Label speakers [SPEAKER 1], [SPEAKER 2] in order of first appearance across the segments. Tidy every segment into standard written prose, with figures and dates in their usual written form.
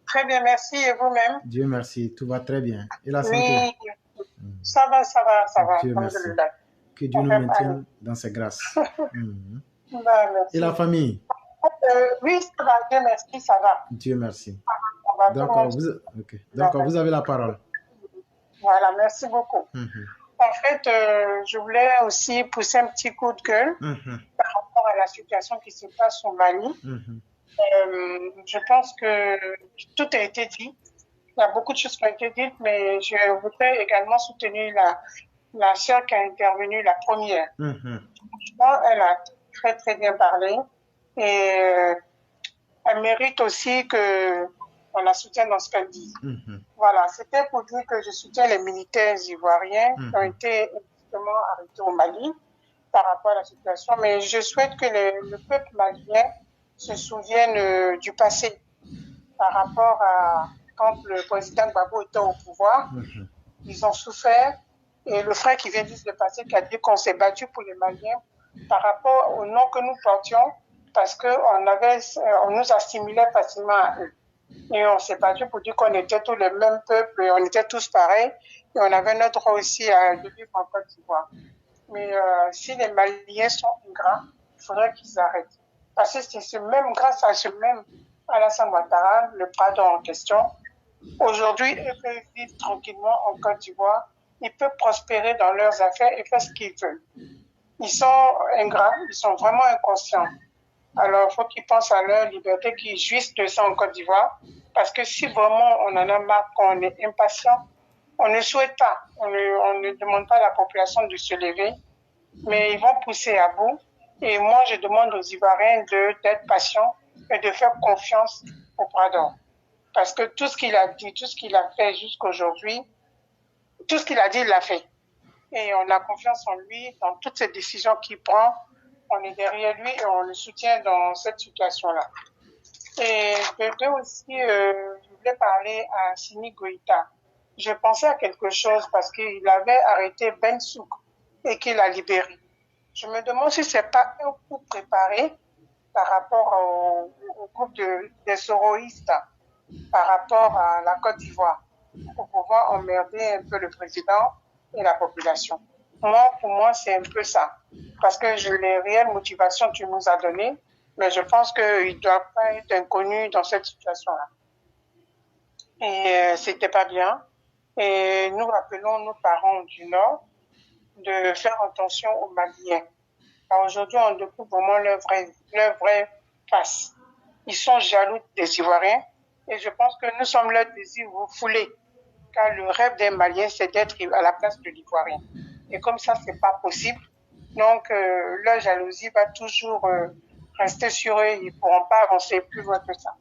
[SPEAKER 1] Très bien, merci. Et vous-même?
[SPEAKER 2] Dieu merci, tout va très bien. Et la santé?
[SPEAKER 1] Oui,
[SPEAKER 2] Mhm.
[SPEAKER 1] ça va, ça va, ça va.
[SPEAKER 2] Dieu merci.
[SPEAKER 1] Alhamdulillah.
[SPEAKER 2] Que Dieu
[SPEAKER 1] On
[SPEAKER 2] nous
[SPEAKER 1] fait aller.
[SPEAKER 2] maintienne dans ses grâces. Mhm.
[SPEAKER 1] Bah,
[SPEAKER 2] Et
[SPEAKER 1] merci.
[SPEAKER 2] la famille?
[SPEAKER 1] Oui, ça va, Dieu merci, ça va.
[SPEAKER 2] Dieu merci.
[SPEAKER 1] On va tout le monde.
[SPEAKER 2] D'accord, d'accord, vous avez la parole.
[SPEAKER 1] Voilà, merci beaucoup.
[SPEAKER 2] Mhm.
[SPEAKER 1] En fait, je voulais aussi pousser un petit coup de gueule
[SPEAKER 2] Mhm.
[SPEAKER 1] par rapport à la situation qui se passe au Mali.
[SPEAKER 2] Mhm.
[SPEAKER 1] Je pense que tout a été dit. Il y a beaucoup de choses qui ont été dites, mais je voudrais également soutenir la sœur qui a intervenu, la première.
[SPEAKER 2] Mhm.
[SPEAKER 1] Franchement, elle a très, très bien parlé. Et elle mérite aussi qu'on la soutienne dans ce qu'elle dit.
[SPEAKER 2] Mhm.
[SPEAKER 1] Voilà, c'était pour dire que je soutiens les militaires ivoiriens qui ont été justement arrêtés au Mali par rapport à la situation. Mais je souhaite que le peuple malien se souvienne du passé par rapport à quand le président Gbagbo était au pouvoir.
[SPEAKER 2] Mhm.
[SPEAKER 1] Ils ont souffert. Et le frère qui vient juste de passer, qui a dit qu'on s'est battu pour les Maliens par rapport au nom que nous portions, parce qu'on nous assimilait facilement à eux. Et on s'est battu pour dire qu'on était tous les mêmes peuples, et on était tous pareils, et on avait notre droit aussi de vivre en Côte d'Ivoire. Mais si les Maliens sont ingrats, il faudrait qu'ils arrêtent. Parce que c'est grâce à ce même Alassane Ouattara, le pardon en question, aujourd'hui, ils peuvent vivre tranquillement en Côte d'Ivoire, ils peuvent prospérer dans leurs affaires et faire ce qu'ils veulent. Ils sont ingrats, ils sont vraiment inconscients. Alors, il faut qu'ils pensent à leur liberté, qu'ils jouissent de ça en Côte d'Ivoire. Parce que si vraiment on en a marre, qu'on est impatient, on ne souhaite pas, on ne demande pas à la population de se lever, mais ils vont pousser à bout. Et moi, je demande aux Ivoiriens d'être patients et de faire confiance au pardon. Parce que tout ce qu'il a dit, tout ce qu'il a fait jusqu'aujourd'hui, tout ce qu'il a dit, il l'a fait. Et on a confiance en lui, dans toutes ces décisions qu'il prend. On est derrière lui et on le soutient dans cette situation-là. Et je voulais aussi, je voulais parler à Sini Goïta. Je pensais à quelque chose parce qu'il avait arrêté Ben Souk et qu'il a libéré. Je me demande si c'est pas un coup préparé par rapport au groupe des soroïstes, par rapport à la Côte d'Ivoire, pour pouvoir emmerder un peu le président et la population. Pour moi, c'est un peu ça. Parce que les réelles motivations tu nous as données, mais je pense qu'il ne doit pas être inconnu dans cette situation-là. Et c'était pas bien. Et nous rappelons nos parents du Nord de faire attention aux Maliens. Aujourd'hui, on découvre vraiment leur vraie face. Ils sont jaloux des Ivoiriens et je pense que nous sommes leur désir refoulé. Car le rêve des Maliens, c'est d'être à la place de l'Ivoirien. Et comme ça, c'est pas possible. Donc, leur jalousie va toujours rester sur eux. Ils ne pourront pas avancer plus loin que ça.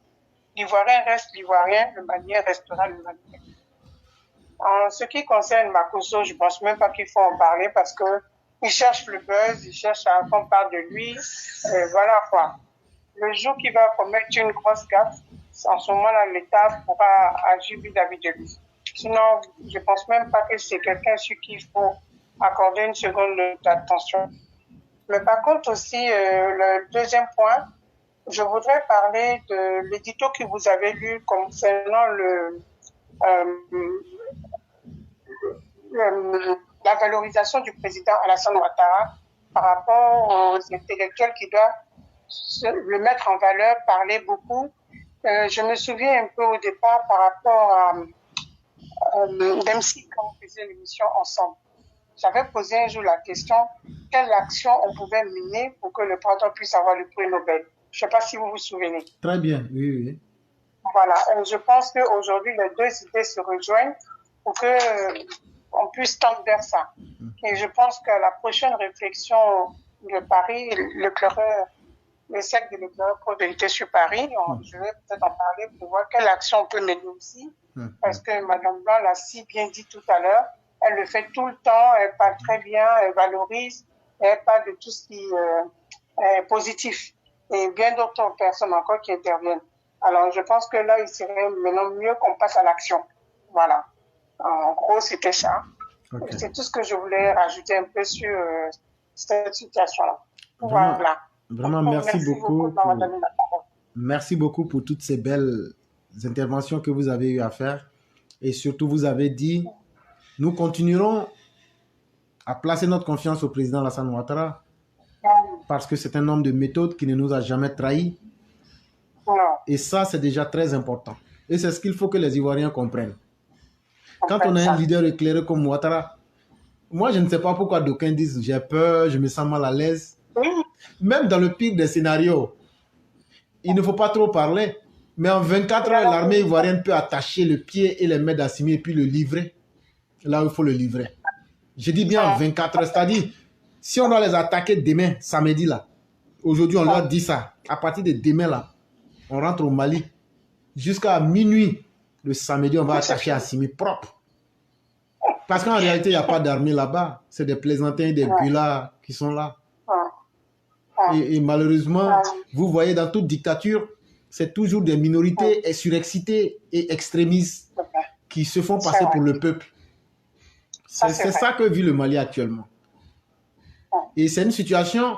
[SPEAKER 1] L'Ivoirien reste l'Ivoirien, le Malien restera le Malien. En ce qui concerne Makosso, je pense même pas qu'il faut en parler parce que il cherche le buzz, il cherche à qu'on parle de lui. Voilà quoi. Le jour qu'il va commettre une grosse gaffe, en ce moment-là, l'État pourra agir vis-à-vis de lui. Sinon, je pense même pas que c'est quelqu'un sur qui il faut accorder une seconde d'attention. Mais par contre aussi, le deuxième point, je voudrais parler de l'édito que vous avez lu concernant la valorisation du président Alassane Ouattara par rapport aux intellectuels qui doivent le mettre en valeur, parler beaucoup. Je me souviens un peu au départ par rapport à Dempsey quand on faisait l'émission ensemble. J'avais posé un jour la question, quelle action on pouvait mener pour que le président puisse avoir le prix Nobel. Je ne sais pas si vous vous souvenez.
[SPEAKER 2] Très bien, oui, oui.
[SPEAKER 1] Voilà, je pense qu'aujourd'hui, les deux idées se rejoignent pour qu'on puisse tendre vers ça. Et je pense qu'à la prochaine réflexion de Paris, le cercle de l'éclaireur pour vérité sur Paris, je vais peut-être en parler pour voir quelle action on peut mener aussi. Parce que Madame Blanc l'a si bien dit tout à l'heure, elle le fait tout le temps, elle parle très bien, elle valorise, elle parle de tout ce qui est positif. Et bien d'autres personnes encore qui interviennent. Alors, je pense que là, il serait maintenant mieux qu'on passe à l'action. Voilà. En gros, c'était ça. Okay. C'est tout ce que je voulais rajouter un peu sur cette situation-là. Voilà.
[SPEAKER 2] Vraiment, merci beaucoup. Merci beaucoup pour toutes ces belles interventions que vous avez eu à faire. Et surtout, vous avez dit, nous continuerons à placer notre confiance au président Alassane Ouattara parce que c'est un homme de méthode qui ne nous a jamais trahis.
[SPEAKER 1] Non.
[SPEAKER 2] Et ça, c'est déjà très important. Et c'est ce qu'il faut que les Ivoiriens comprennent. Quand on a un leader éclairé comme Ouattara, moi, je ne sais pas pourquoi d'aucuns disent j'ai peur, je me sens mal à l'aise.
[SPEAKER 1] Oui.
[SPEAKER 2] Même dans le pire des scénarios, il ne faut pas trop parler. Mais en 24 heures, l'armée ivoirienne peut attacher le pied et les mains d'Assimi et puis le livrer là où il faut le livrer. Je dis bien en 24 heures, c'est-à-dire, si on doit les attaquer demain, samedi là, aujourd'hui on leur dit ça, à partir de demain là, on rentre au Mali, jusqu'à minuit, le samedi, on va attacher Assimi propre. Parce qu'en réalité, il n'y a pas d'armée là-bas, c'est des plaisantins et des gulas qui sont là. Et malheureusement, vous voyez dans toute dictature, c'est toujours des minorités surexcitées et extrémistes qui se font passer pour le peuple. C'est ça que vit le Mali actuellement. Et c'est une situation,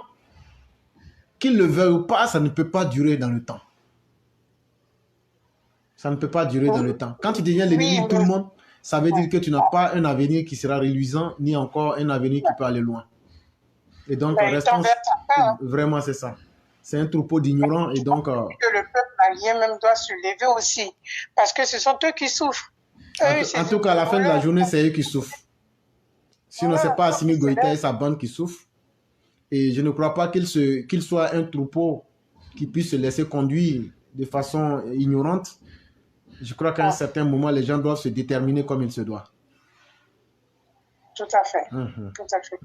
[SPEAKER 2] qu'ils le veuillent ou pas, ça ne peut pas durer dans le temps. Ça ne peut pas durer dans le temps. Quand tu deviens l'ennemi de tout le monde, ça veut dire que tu n'as pas un avenir qui sera reluisant, ni encore un avenir qui peut aller loin. Et donc, vraiment, c'est ça. C'est un troupeau d'ignorants et donc...
[SPEAKER 1] Que le peuple malien même doit se lever aussi. Parce que ce sont eux qui souffrent.
[SPEAKER 2] En tout cas, à la fin de la journée, c'est eux qui souffrent. Sinon, ce n'est pas Assimi Goïta et sa bande qui souffrent. Et je ne crois pas qu'il soit un troupeau qui puisse se laisser conduire de façon ignorante. Je crois qu'à un certain moment, les gens doivent se déterminer comme il se doit.
[SPEAKER 1] Tout à fait. Tout à fait.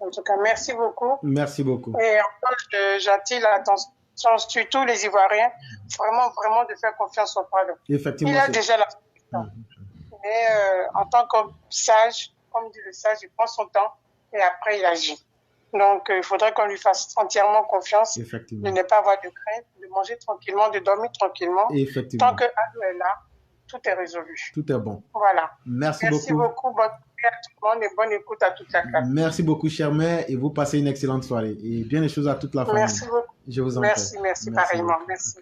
[SPEAKER 1] En tout cas, merci beaucoup.
[SPEAKER 2] Merci beaucoup.
[SPEAKER 1] Et encore, j'attire l'attention sur tous les Ivoiriens, vraiment de faire confiance au Pardon.
[SPEAKER 2] Effectivement.
[SPEAKER 1] Il a déjà la confiance. Mais en tant que sage, comme dit le sage, il prend son temps et après il agit. Donc, il faudrait qu'on lui fasse entièrement confiance, de ne pas avoir de crainte, de manger tranquillement, de dormir tranquillement. Tant que Adou est là, tout est résolu.
[SPEAKER 2] Tout est bon.
[SPEAKER 1] Voilà.
[SPEAKER 2] Merci beaucoup.
[SPEAKER 1] Merci beaucoup. Bonne nuit à tout le monde et bonne écoute à toute la classe.
[SPEAKER 2] Merci beaucoup, chère mère, et vous passez une excellente soirée. Et bien les choses à toute la famille.
[SPEAKER 1] Merci beaucoup.
[SPEAKER 2] Je vous en prie.
[SPEAKER 1] Merci pareillement. Merci.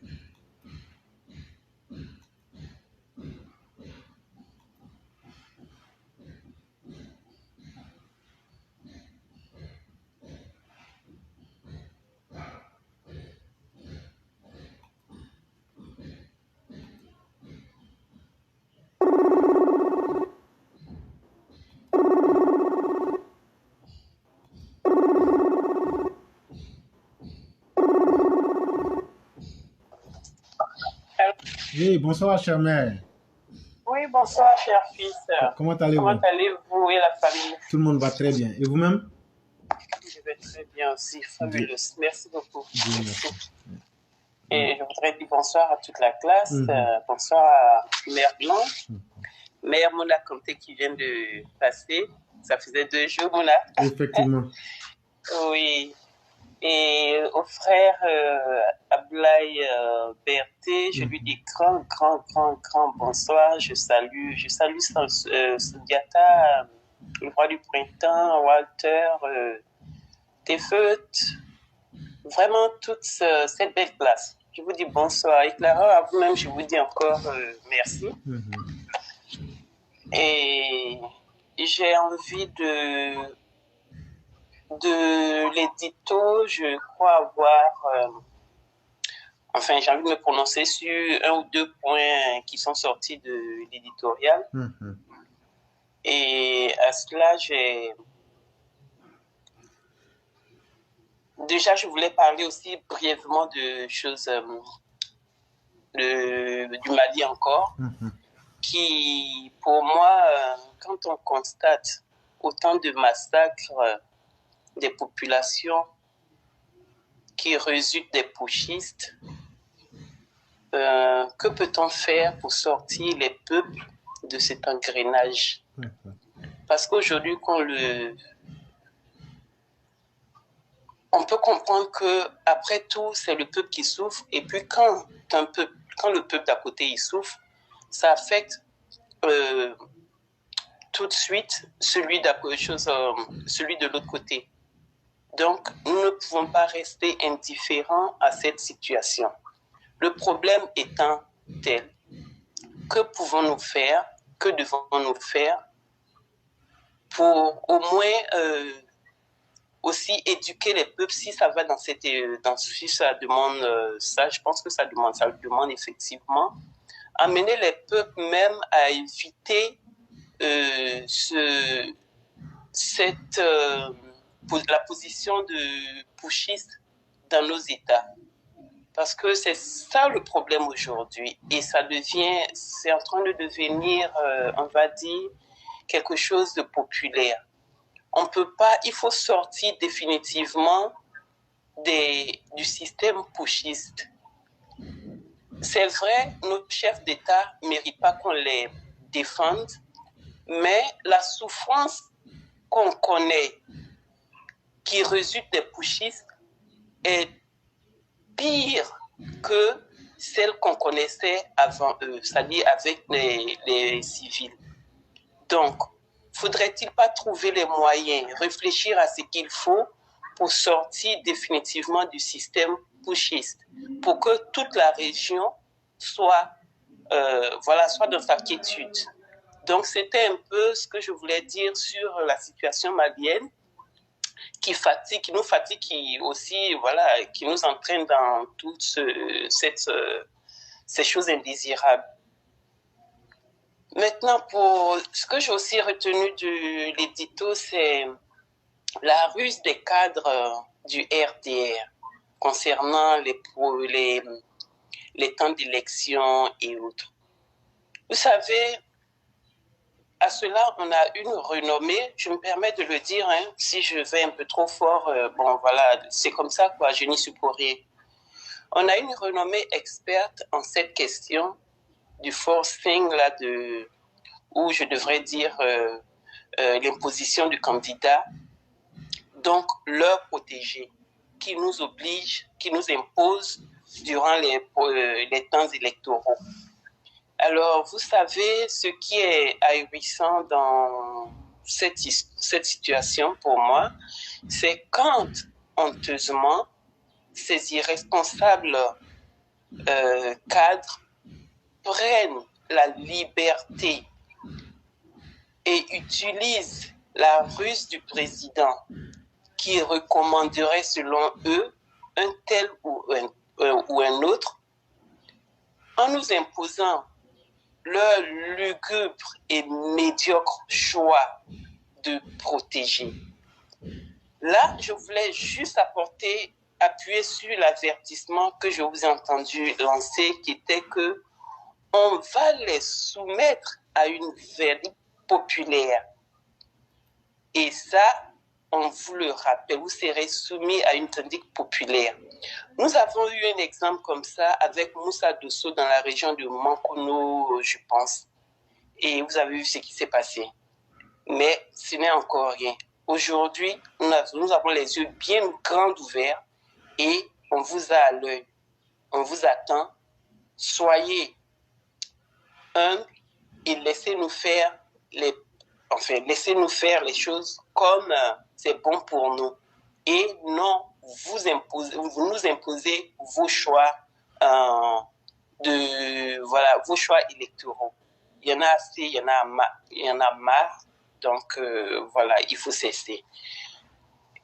[SPEAKER 2] Oui, bonsoir, chère mère.
[SPEAKER 3] Oui, bonsoir, cher fils.
[SPEAKER 2] Comment allez-vous?
[SPEAKER 3] Comment allez-vous et la famille?
[SPEAKER 2] Tout le monde va très bien. Et vous-même?
[SPEAKER 3] Je vais très bien aussi, fabuleux. Merci beaucoup.
[SPEAKER 2] Merci.
[SPEAKER 3] Et je voudrais dire bonsoir à toute la classe. Bonsoir à Mère Blanche, Mère Mona Kanté qui vient de passer. Ça faisait 2 jours, Mona.
[SPEAKER 2] Effectivement.
[SPEAKER 3] Oui. Et au frère Ablaï Berthé, je lui dis grand bonsoir. Je salue Sundiata, le roi du printemps, Walter, Tefeut, vraiment toute cette belle classe. Je vous dis bonsoir. Et Clara, à vous-même, je vous dis encore merci. Et j'ai envie de l'édito, je crois avoir... enfin, j'ai envie de me prononcer sur 1 ou 2 points qui sont sortis de l'éditorial. Et à cela, déjà, je voulais parler aussi brièvement de choses du Mali encore, qui, pour moi, quand on constate autant de massacres des populations qui résultent des putschistes, que peut-on faire pour sortir les peuples de cet engrenage? Parce qu'aujourd'hui, on peut comprendre que après tout, c'est le peuple qui souffre, et puis quand le peuple d'à côté il souffre, ça affecte tout de suite celui de l'autre côté. Donc, nous ne pouvons pas rester indifférents à cette situation. Le problème étant telle. Que pouvons-nous faire? Que devons-nous faire pour au moins aussi éduquer les peuples si ça va si ça demande ça, je pense que ça le demande effectivement, amener les peuples même à éviter la position de pushiste dans nos États. Parce que c'est ça le problème aujourd'hui. Et c'est en train de devenir, on va dire, quelque chose de populaire. On peut pas, il faut sortir définitivement du système pushiste. C'est vrai, nos chefs d'État ne méritent pas qu'on les défende, mais la souffrance qu'on connaît, qui résulte des pushistes, est pire que celle qu'on connaissait avant eux, c'est-à-dire avec les civils. Donc, faudrait-il pas trouver les moyens, réfléchir à ce qu'il faut pour sortir définitivement du système pushiste, pour que toute la région soit dans sa quiétude. Donc, c'était un peu ce que je voulais dire sur la situation malienne, qui nous fatigue, qui aussi, qui nous entraîne dans toutes ces choses indésirables. Maintenant, pour ce que j'ai aussi retenu de l'édito, c'est la ruse des cadres du RDR concernant les temps d'élection et autres. Vous savez, à cela, on a une renommée, je me permets de le dire, hein, si je vais un peu trop fort, c'est comme ça, quoi, je n'y suis pour rien. On a une renommée experte en cette question du forcing, ou je devrais dire l'imposition du candidat, donc leur protégé, qui nous oblige, qui nous impose durant les temps électoraux. Alors, vous savez, ce qui est ahurissant dans cette situation pour moi, c'est quand, honteusement, ces irresponsables cadres prennent la liberté et utilisent la ruse du président qui recommanderait selon eux un tel ou un autre en nous imposant leur lugubre et médiocre choix de protéger. Là, je voulais juste appuyer sur l'avertissement que je vous ai entendu lancer, qui était que on va les soumettre à une verdict populaire. Et ça, on vous le rappelle, vous serez soumis à une verdict populaire. Nous avons eu un exemple comme ça avec Moussa Dosso dans la région de Mankono, je pense. Et vous avez vu ce qui s'est passé. Mais ce n'est encore rien. Aujourd'hui, nous avons les yeux bien grands ouverts et on vous a à l'œil. On vous attend. Soyez humbles et laissez-nous faire les choses comme c'est bon pour nous. Et non, vous nous imposez vos choix vos choix électoraux. Il y en a assez, il y en a marre. Donc il faut cesser.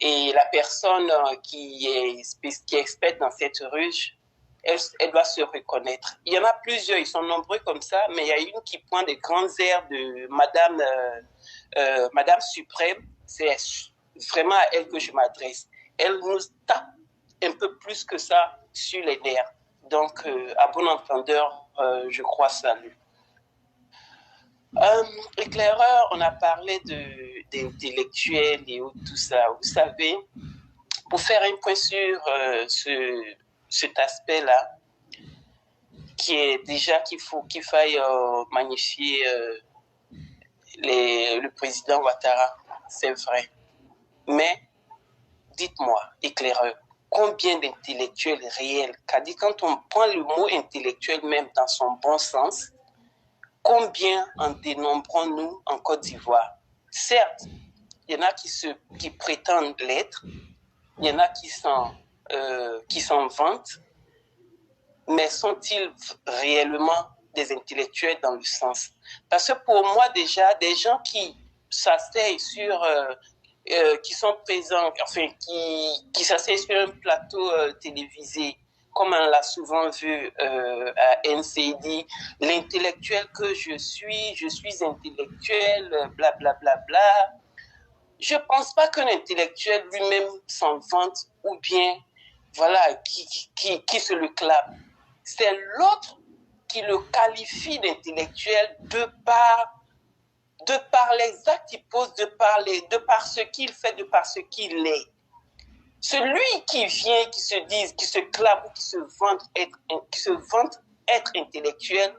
[SPEAKER 3] Et la personne qui est experte dans cette ruse, elle doit se reconnaître. Il y en a plusieurs, ils sont nombreux comme ça, mais il y a une qui pointe des grands airs de Madame Suprême. C'est vraiment à elle que je m'adresse. Elle nous tape un peu plus que ça sur les nerfs. Donc, à bon entendeur, je crois salut. Éclaireur, on a parlé d'intellectuels et tout ça. Vous savez, pour faire un point sur cet aspect-là, qui est déjà qu'il faille magnifier le président Ouattara, c'est vrai. Mais dites-moi, éclaireur, combien d'intellectuels réels, quand on prend le mot intellectuel même dans son bon sens, combien en dénombrons-nous en Côte d'Ivoire? Certes, il y en a qui prétendent l'être, il y en a qui s'en vantent, mais sont-ils réellement des intellectuels dans le sens? Parce que pour moi, déjà, des gens qui s'asseyent sur, qui sont présents, enfin, qui s'asseyent sur un plateau télévisé, comme on l'a souvent vu à NCD, l'intellectuel que je suis intellectuel, blablabla. Bla, bla, bla. Je ne pense pas qu'un intellectuel lui-même s'en vante ou bien, voilà, qui se le clame. C'est l'autre qui le qualifie d'intellectuel de par les actes qu'il pose, de par ce qu'il fait, de par ce qu'il est. Celui qui vient, qui se clame ou qui se vante être intellectuel,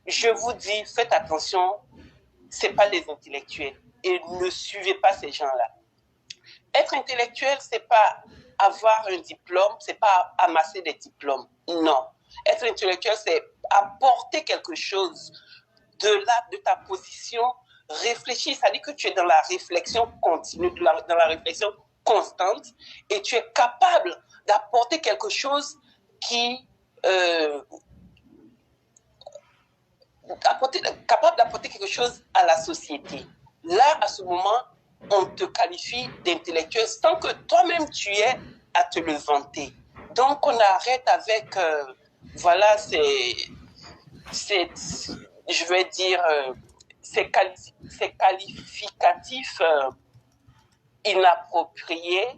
[SPEAKER 3] je vous dis, faites attention, ce n'est pas les intellectuels. Et ne suivez pas ces gens-là. Être intellectuel, ce n'est pas avoir un diplôme, ce n'est pas amasser des diplômes. Non. Être intellectuel, c'est apporter quelque chose de ta position réfléchie. C'est-à-dire que tu es dans la réflexion continue, dans la réflexion constante, et tu es capable d'apporter quelque chose capable d'apporter quelque chose à la société. Là, à ce moment, on te qualifie d'intellectuel sans que toi-même tu aies à te le vanter. Donc, on arrête avec, voilà, je vais dire, ces qualificatifs inappropriés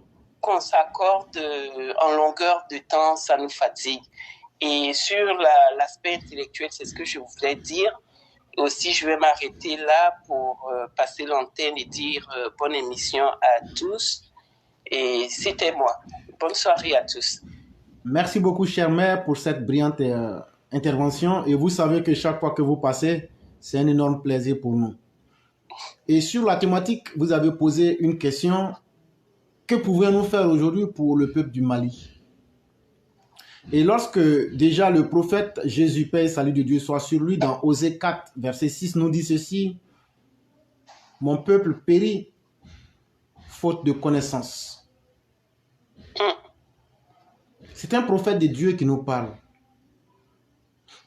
[SPEAKER 3] qu'on s'accorde en longueur de temps, ça nous fatigue. Et sur l'aspect intellectuel, c'est ce que je voulais dire. Aussi, je vais m'arrêter là pour passer l'antenne et dire bonne émission à tous. Et c'était moi. Bonne soirée à tous.
[SPEAKER 2] Merci beaucoup, chère mère, pour cette brillante intervention. Et vous savez que chaque fois que vous passez, c'est un énorme plaisir pour nous. Et sur la thématique, vous avez posé une question. Que pouvons-nous faire aujourd'hui pour le peuple du Mali? Et lorsque déjà le prophète Jésus, paix et salut de Dieu soit sur lui, dans Osée 4, verset 6, nous dit ceci: mon peuple périt faute de connaissance. C'est un prophète de Dieu qui nous parle.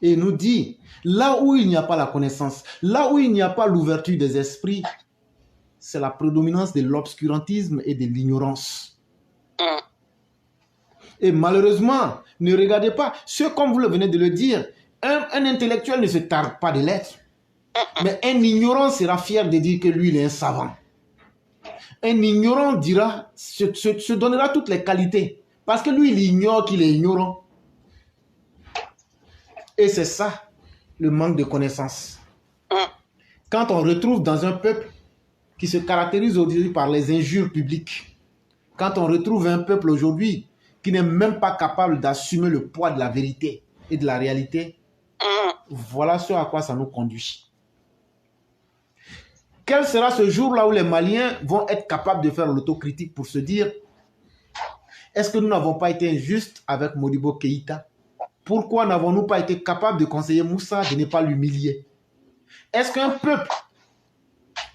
[SPEAKER 2] Et il nous dit, là où il n'y a pas la connaissance, là où il n'y a pas l'ouverture des esprits, c'est la prédominance de l'obscurantisme et de l'ignorance. Et malheureusement, ne regardez pas, comme vous le venez de le dire, un intellectuel ne se targue pas de l'être. Mais un ignorant sera fier de dire que lui, il est un savant. Un ignorant se donnera toutes les qualités. Parce que lui, il ignore qu'il est ignorant. Et c'est ça, le manque de connaissance. Quand on retrouve dans un peuple qui se caractérise aujourd'hui par les injures publiques, quand on retrouve un peuple aujourd'hui qui n'est même pas capable d'assumer le poids de la vérité et de la réalité, voilà ce à quoi ça nous conduit. Quel sera ce jour-là où les Maliens vont être capables de faire l'autocritique pour se dire, est-ce que nous n'avons pas été injustes avec Modibo Keïta? Pourquoi n'avons-nous pas été capables de conseiller Moussa de ne pas l'humilier? Est-ce qu'un peuple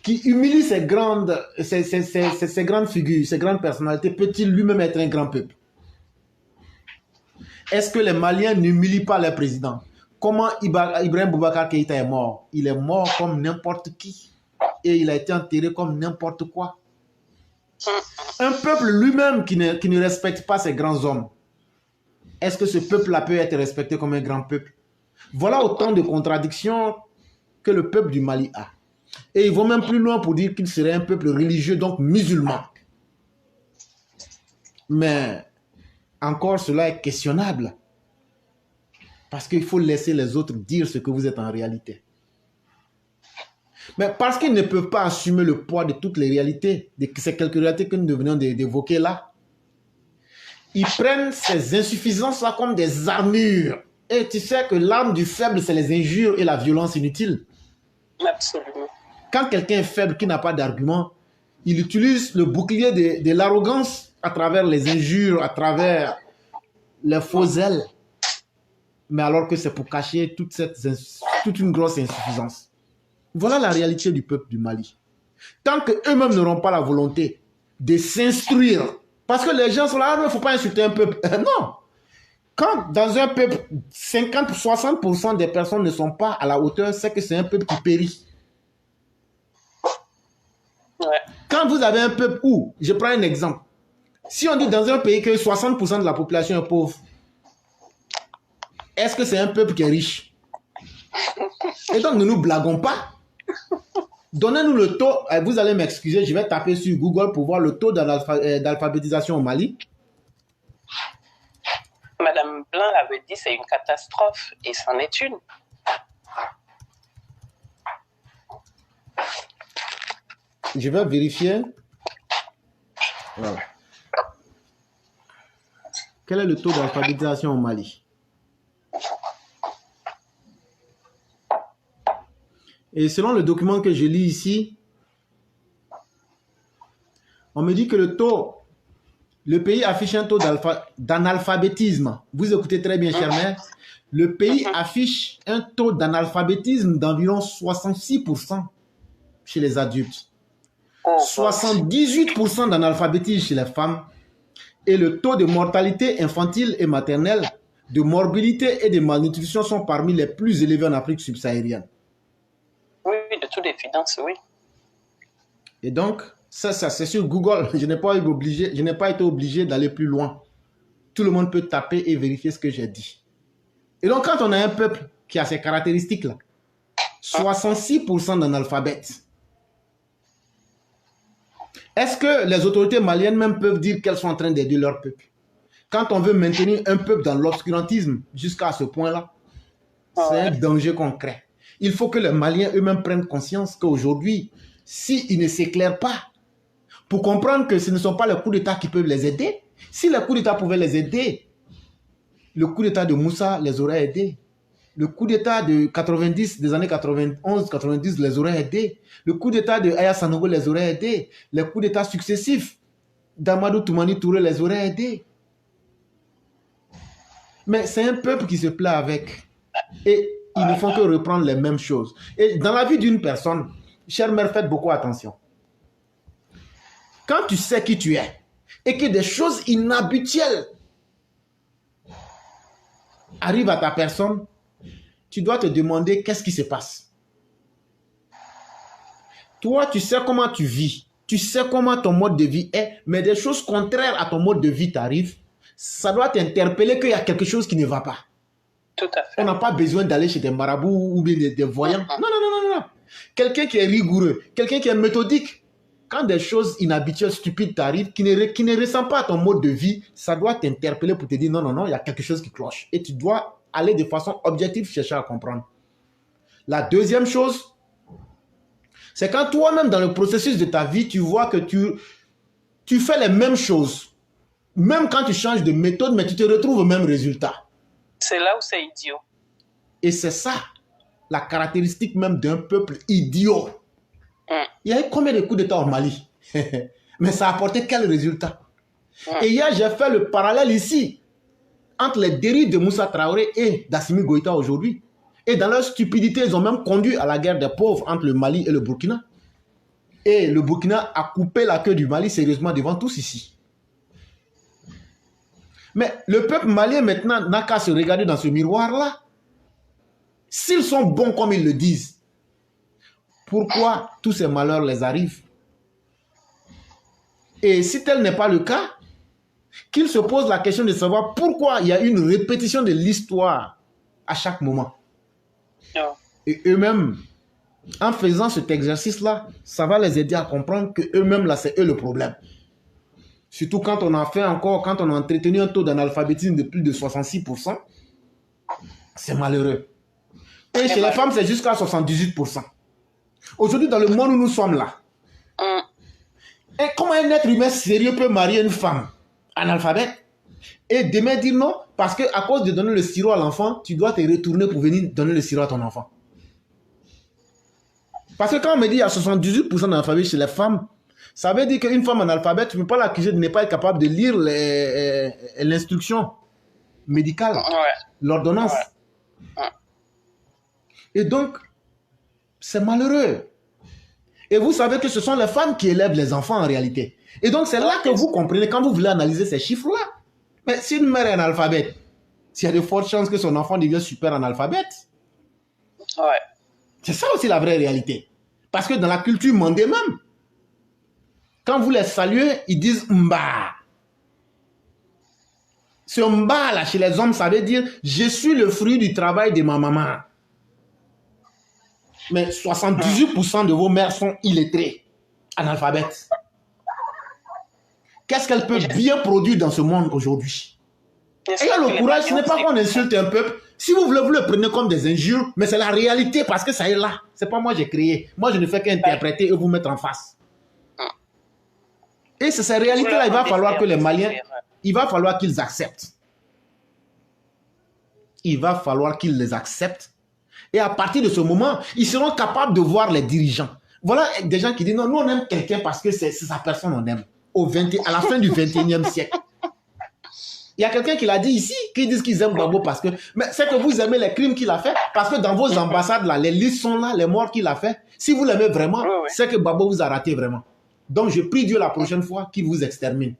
[SPEAKER 2] qui humilie ces grandes figures, ces grandes personnalités, peut-il lui-même être un grand peuple? Est-ce que les Maliens n'humilient pas leur président? Comment Ibrahim Boubacar Keïta est mort? Il est mort comme n'importe qui. Et il a été enterré comme n'importe quoi. Un peuple lui-même qui ne respecte pas ces grands hommes, est-ce que ce peuple-là peut être respecté comme un grand peuple? Voilà autant de contradictions que le peuple du Mali a. Et ils vont même plus loin pour dire qu'il serait un peuple religieux, donc musulman. Mais encore cela est questionnable. Parce qu'il faut laisser les autres dire ce que vous êtes en réalité. Mais parce qu'ils ne peuvent pas assumer le poids de toutes les réalités, de ces quelques réalités que nous venons d'évoquer là, ils prennent ces insuffisances-là comme des armures. Et tu sais que l'arme du faible, c'est les injures et la violence inutile.
[SPEAKER 3] Absolument.
[SPEAKER 2] Quand quelqu'un est faible, qui n'a pas d'argument, il utilise le bouclier de l'arrogance à travers les injures, à travers les faux ailes. Mais alors que c'est pour cacher toute une grosse insuffisance. Voilà la réalité du peuple du Mali. Tant qu'eux-mêmes n'auront pas la volonté de s'instruire, parce que les gens sont là, il ne faut pas insulter un peuple. Non. Quand dans un peuple, 50-60% des personnes ne sont pas à la hauteur, c'est que c'est un peuple qui périt.
[SPEAKER 3] Ouais.
[SPEAKER 2] Quand vous avez un peuple où, je prends un exemple, si on dit dans un pays que 60% de la population est pauvre, est-ce que c'est un peuple qui est riche? Et donc ne nous blaguons pas. Donnez-nous le taux, vous allez m'excuser, je vais taper sur Google pour voir le taux d'alphabétisation au Mali.
[SPEAKER 3] Madame Blanc l'avait dit, c'est une catastrophe, et c'en est une.
[SPEAKER 2] Je vais vérifier. Voilà. Quel est le taux d'alphabétisation au Mali? Et selon le document que je lis ici, on me dit que le pays affiche un taux d'analphabétisme. Vous écoutez très bien, chère mère. Le pays affiche un taux d'analphabétisme d'environ 66% chez les adultes. 78% d'analphabétisme chez les femmes. Et le taux de mortalité infantile et maternelle, de morbidité et de malnutrition sont parmi les plus élevés en Afrique subsaharienne.
[SPEAKER 3] Oui, de toute évidence, oui.
[SPEAKER 2] Et donc, ça c'est sur Google. Je n'ai pas été obligé d'aller plus loin. Tout le monde peut taper et vérifier ce que j'ai dit. Et donc, quand on a un peuple qui a ces caractéristiques-là, 66% d'analphabètes, est-ce que les autorités maliennes même peuvent dire qu'elles sont en train d'aider leur peuple? Quand on veut maintenir un peuple dans l'obscurantisme jusqu'à ce point-là, c'est un danger qu'on crée. Il faut que les Maliens eux-mêmes prennent conscience qu'aujourd'hui, s'ils ne s'éclairent pas, pour comprendre que ce ne sont pas les coups d'État qui peuvent les aider, si les coups d'État pouvaient les aider, le coup d'État de Moussa les aurait aidés. Le coup d'État de 90, des années 91-90 les aurait aidés. Le coup d'État de Aya Sanogo les aurait aidés. Les coups d'État successifs d'Amadou Toumani Touré les aurait aidés. Mais c'est un peuple qui se plaît avec. Et ils ne font que reprendre les mêmes choses. Et dans la vie d'une personne, chère mère, faites beaucoup attention. Quand tu sais qui tu es et que des choses inhabituelles arrivent à ta personne, tu dois te demander qu'est-ce qui se passe. Toi, tu sais comment tu vis. Tu sais comment ton mode de vie est, mais des choses contraires à ton mode de vie t'arrivent. Ça doit t'interpeller qu'il y a quelque chose qui ne va pas.
[SPEAKER 3] Tout à fait.
[SPEAKER 2] On n'a pas besoin d'aller chez des marabouts ou bien des voyants. Non. Quelqu'un qui est rigoureux, quelqu'un qui est méthodique. Quand des choses inhabituelles, stupides t'arrivent, qui ne ressemblent pas à ton mode de vie, ça doit t'interpeller pour te dire non, il y a quelque chose qui cloche. Et tu dois aller de façon objective chercher à comprendre. La deuxième chose, c'est quand toi-même dans le processus de ta vie, tu vois que tu fais les mêmes choses. Même quand tu changes de méthode, mais tu te retrouves au même résultat.
[SPEAKER 3] C'est là où c'est idiot.
[SPEAKER 2] Et c'est ça, la caractéristique même d'un peuple idiot. Il y a eu combien de coups d'État au Mali? Mais ça a apporté quel résultat? Et hier, j'ai fait le parallèle ici entre les dérives de Moussa Traoré et d'Assimi Goïta aujourd'hui. Et dans leur stupidité, ils ont même conduit à la guerre des pauvres entre le Mali et le Burkina. Et le Burkina a coupé la queue du Mali sérieusement devant tous ici. Mais le peuple malien maintenant n'a qu'à se regarder dans ce miroir-là. S'ils sont bons comme ils le disent, pourquoi tous ces malheurs les arrivent? Et si tel n'est pas le cas, qu'ils se posent la question de savoir pourquoi il y a une répétition de l'histoire à chaque moment. Et eux-mêmes, en faisant cet exercice-là, ça va les aider à comprendre qu'eux-mêmes, là, c'est eux le problème. Surtout quand on a entretenu un taux d'analphabétisme de plus de 66%, c'est malheureux. Et chez les femmes, c'est jusqu'à 78%. Aujourd'hui, dans le monde où nous sommes là, et comment un être humain sérieux peut marier une femme analphabète et demain dire non, parce qu'à cause de donner le sirop à l'enfant, tu dois te retourner pour venir donner le sirop à ton enfant. Parce que quand on me dit qu'il y a 78% d'analphabètes chez les femmes, ça veut dire qu'une femme analphabète, tu ne peux pas l'accuser de ne pas être capable de lire l'instruction médicale, l'ordonnance. Et donc, c'est malheureux. Et vous savez que ce sont les femmes qui élèvent les enfants en réalité. Et donc, c'est là que vous comprenez, quand vous voulez analyser ces chiffres-là. Mais si une mère est analphabète, s'il y a de fortes chances que son enfant devienne super analphabète.
[SPEAKER 3] Ouais.
[SPEAKER 2] C'est ça aussi la vraie réalité. Parce que dans la culture mandé même, quand vous les saluez, ils disent Mba. Ce Mba là chez les hommes, ça veut dire je suis le fruit du travail de ma maman. Mais 78% de vos mères sont illettrées, analphabètes. Qu'est-ce qu'elle peut bien produire dans ce monde aujourd'hui? Ayez le courage, ce n'est pas qu'on insulte un peuple. Si vous voulez, vous le prenez comme des injures, mais c'est la réalité parce que ça est là. C'est pas moi qui j'ai créé. Moi, je ne fais qu'interpréter et vous mettre en face. Et c'est cette réalité-là, il va falloir que les Maliens, il va falloir qu'ils acceptent. Il va falloir qu'ils les acceptent. Et à partir de ce moment, ils seront capables de voir les dirigeants. Voilà des gens qui disent non, nous on aime quelqu'un parce que c'est sa personne on aime. À la fin du 21e siècle. Il y a quelqu'un qui l'a dit ici, qui disent qu'ils aiment Gbagbo parce que... Mais c'est que vous aimez les crimes qu'il a fait, parce que dans vos ambassades, là, les listes sont là, les morts qu'il a fait. Si vous l'aimez vraiment, c'est que Gbagbo vous a raté vraiment. Donc je prie Dieu la prochaine fois qu'il vous extermine.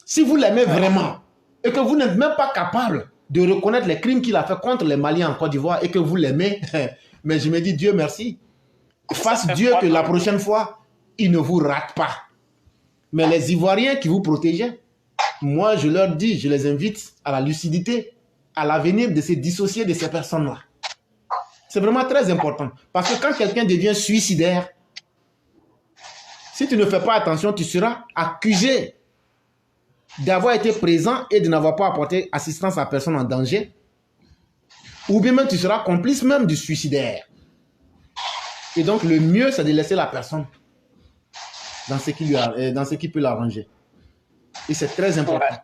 [SPEAKER 2] Si vous l'aimez vraiment, et que vous n'êtes même pas capable de reconnaître les crimes qu'il a fait contre les Maliens en Côte d'Ivoire, et que vous l'aimez, mais je me dis Dieu merci. Fasse Dieu que la prochaine fois, il ne vous rate pas. Mais les Ivoiriens qui vous protégeaient, moi, je leur dis, je les invite à la lucidité, à l'avenir de se dissocier de ces personnes-là. C'est vraiment très important. Parce que quand quelqu'un devient suicidaire, si tu ne fais pas attention, tu seras accusé d'avoir été présent et de n'avoir pas apporté assistance à la personne en danger. Ou bien même tu seras complice même du suicidaire. Et donc, le mieux, c'est de laisser la personne dans ce qui peut l'arranger. Et c'est très important.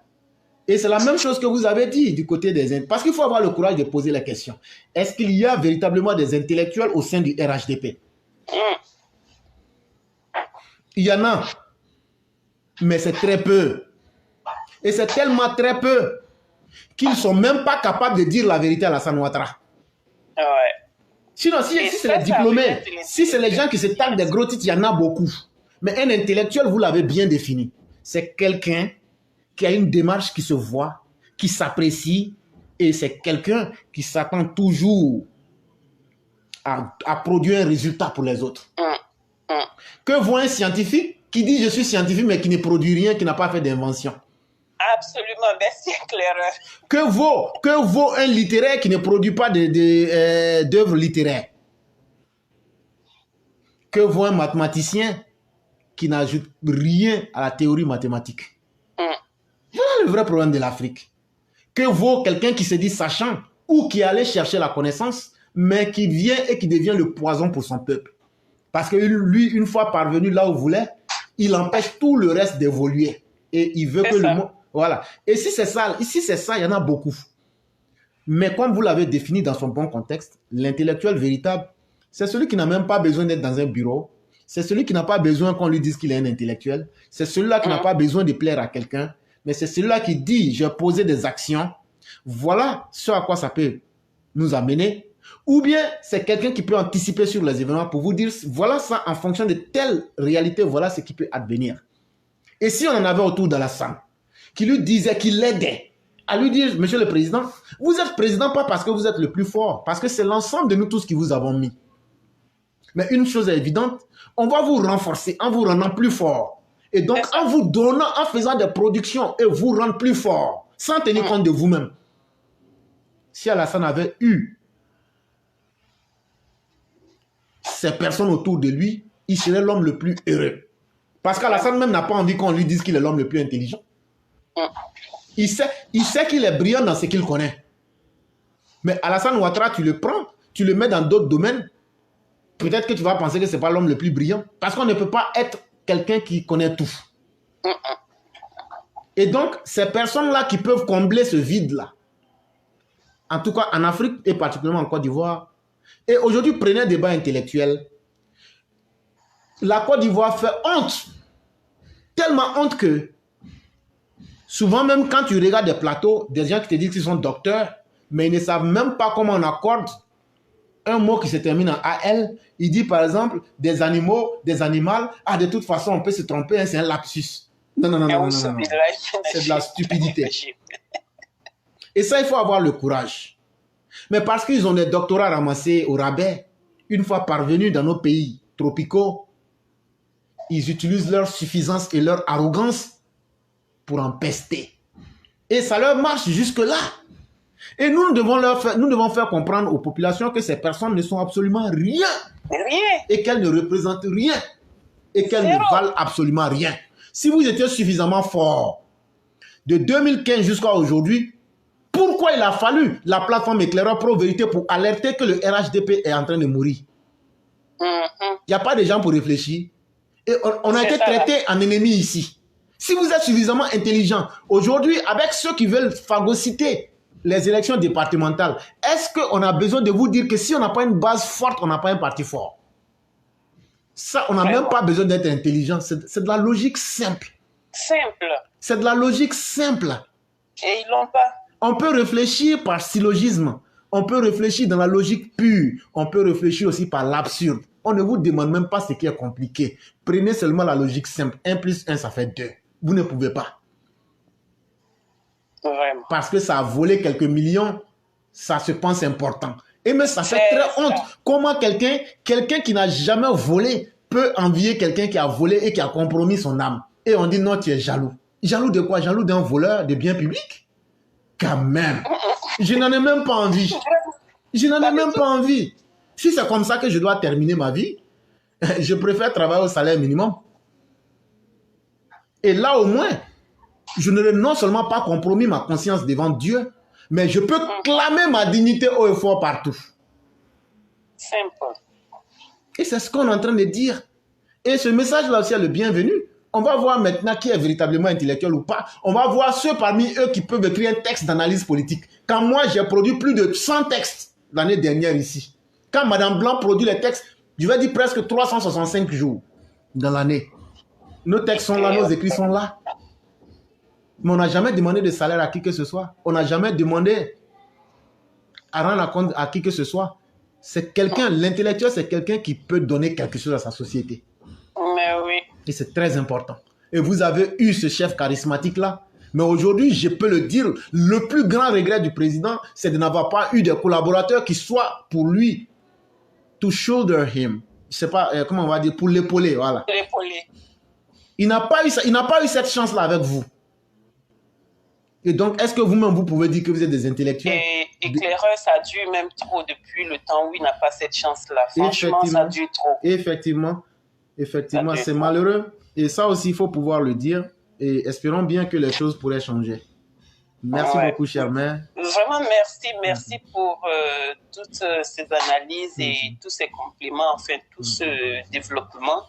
[SPEAKER 2] Et c'est la même chose que vous avez dit du côté des... Parce qu'il faut avoir le courage de poser la question. Est-ce qu'il y a véritablement des intellectuels au sein du RHDP? Il y en a. Mais c'est très peu. Et c'est tellement très peu qu'ils ne sont même pas capables de dire la vérité à Alassane Ouattara.
[SPEAKER 3] Ouais.
[SPEAKER 2] Sinon, si c'est les diplômés, si c'est les gens qui se tapent des gros titres, il y en a beaucoup. Mais un intellectuel, vous l'avez bien défini. C'est quelqu'un qui a une démarche qui se voit, qui s'apprécie, et c'est quelqu'un qui s'attend toujours à produire un résultat pour les autres. Que vaut un scientifique qui dit je suis scientifique mais qui ne produit rien, qui n'a pas fait d'invention?
[SPEAKER 3] Absolument, merci éclaireur.
[SPEAKER 2] Que vaut un littéraire qui ne produit pas d'œuvres littéraires? Que vaut un mathématicien qui n'ajoute rien à la théorie mathématique? Voilà le vrai problème de l'Afrique. Que vaut quelqu'un qui se dit sachant ou qui allait chercher la connaissance, mais qui vient et qui devient le poison pour son peuple? Parce que lui, une fois parvenu là où il voulait, il empêche tout le reste d'évoluer. Et il veut que le monde... Voilà. Et si c'est ça, il y en a beaucoup. Mais comme vous l'avez défini dans son bon contexte, l'intellectuel véritable, c'est celui qui n'a même pas besoin d'être dans un bureau. C'est celui qui n'a pas besoin qu'on lui dise qu'il est un intellectuel. C'est celui-là qui n'a pas besoin de plaire à quelqu'un. Mais c'est celui-là qui dit, j'ai posé des actions. Voilà ce à quoi ça peut nous amener. Ou bien c'est quelqu'un qui peut anticiper sur les événements pour vous dire, voilà ça en fonction de telle réalité, voilà ce qui peut advenir. Et si on en avait autour d'Alassane, qui lui disait, qu'il l'aidait, à lui dire, monsieur le président, vous êtes président pas parce que vous êtes le plus fort, parce que c'est l'ensemble de nous tous qui vous avons mis. Mais une chose est évidente, on va vous renforcer en vous rendant plus fort. Et donc, en vous donnant, en faisant des productions et vous rendre plus fort, sans tenir compte de vous-même. Si Alassane avait eu ces personnes autour de lui, il serait l'homme le plus heureux. Parce qu'Alassane même n'a pas envie qu'on lui dise qu'il est l'homme le plus intelligent. Il sait qu'il est brillant dans ce qu'il connaît. Mais Alassane Ouattara, tu le prends, tu le mets dans d'autres domaines, peut-être que tu vas penser que ce n'est pas l'homme le plus brillant. Parce qu'on ne peut pas être quelqu'un qui connaît tout. Et donc, ces personnes-là qui peuvent combler ce vide-là, en tout cas en Afrique et particulièrement en Côte d'Ivoire, et aujourd'hui, prenez un débat intellectuel. La Côte d'Ivoire fait honte. Tellement honte que souvent même quand tu regardes des plateaux, des gens qui te disent qu'ils sont docteurs, mais ils ne savent même pas comment on accorde un mot qui se termine en AL. Il dit par exemple des animaux, des animaux. Ah, de toute façon, on peut se tromper, hein, c'est un lapsus. Non. C'est de la stupidité. Et ça, il faut avoir le courage. Mais parce qu'ils ont des doctorats ramassés au rabais, une fois parvenus dans nos pays tropicaux, ils utilisent leur suffisance et leur arrogance pour en pester. Et ça leur marche jusque-là. Et nous devons faire comprendre aux populations que ces personnes ne sont absolument rien.
[SPEAKER 3] Rien.
[SPEAKER 2] Et qu'elles ne représentent rien. Et qu'elles ne valent absolument rien. Si vous étiez suffisamment fort, de 2015 jusqu'à aujourd'hui, pourquoi il a fallu la plateforme Éclaireur Pro Vérité pour alerter que le RHDP est en train de mourir? Il n'y a pas de gens pour réfléchir. Et on a été traité en ennemi ici. Si vous êtes suffisamment intelligent, aujourd'hui, avec ceux qui veulent phagocyter les élections départementales, est-ce qu'on a besoin de vous dire que si on n'a pas une base forte, on n'a pas un parti fort? Ça, on n'a même pas besoin d'être intelligent. C'est de la logique simple.
[SPEAKER 3] Simple.
[SPEAKER 2] C'est de la logique simple.
[SPEAKER 3] Et ils l'ont pas.
[SPEAKER 2] On peut réfléchir par syllogisme. On peut réfléchir dans la logique pure. On peut réfléchir aussi par l'absurde. On ne vous demande même pas ce qui est compliqué. Prenez seulement la logique simple. 1 plus 1, ça fait 2. Vous ne pouvez pas.
[SPEAKER 3] Vraiment.
[SPEAKER 2] Parce que ça a volé quelques millions, ça se pense important. Et mais ça fait très honte. Comment quelqu'un qui n'a jamais volé peut envier quelqu'un qui a volé et qui a compromis son âme. Et on dit non, tu es jaloux. Jaloux de quoi? Jaloux d'un voleur de biens publics? Quand même. Je n'en ai même pas envie. Je n'en ai même pas envie. Si c'est comme ça que je dois terminer ma vie, je préfère travailler au salaire minimum. Et là au moins, je n'aurai non seulement pas compromis ma conscience devant Dieu, mais je peux clamer ma dignité haut et fort partout.
[SPEAKER 3] Simple.
[SPEAKER 2] Et c'est ce qu'on est en train de dire. Et ce message-là aussi est le bienvenu. On va voir maintenant qui est véritablement intellectuel ou pas. On va voir ceux parmi eux qui peuvent écrire un texte d'analyse politique. Quand moi, j'ai produit plus de 100 textes l'année dernière ici. Quand Madame Blanc produit les textes, je vais dire presque 365 jours dans l'année. Nos textes sont là, nos écrits sont là. Mais on n'a jamais demandé de salaire à qui que ce soit. On n'a jamais demandé à rendre compte à qui que ce soit. C'est quelqu'un, l'intellectuel, c'est quelqu'un qui peut donner quelque chose à sa société.
[SPEAKER 3] Mais oui.
[SPEAKER 2] Et c'est très important. Et vous avez eu ce chef charismatique-là. Mais aujourd'hui, je peux le dire, le plus grand regret du président, c'est de n'avoir pas eu des collaborateurs qui soient pour lui, to shoulder him. Je ne sais pas, comment on va dire, pour l'épauler, voilà.
[SPEAKER 3] L'épauler.
[SPEAKER 2] Il n'a pas eu cette chance-là avec vous. Et donc, est-ce que vous-même, vous pouvez dire que vous êtes des intellectuels?
[SPEAKER 3] Et Éclaireur, ça dure même trop depuis le temps où il n'a pas cette chance-là. Franchement, ça dure trop.
[SPEAKER 2] Effectivement, c'est malheureux. Et ça aussi, il faut pouvoir le dire. Et espérons bien que les choses pourraient changer. Merci beaucoup, chère mère.
[SPEAKER 3] Vraiment, merci pour toutes ces analyses et tous ces compliments, enfin, tout ce développement.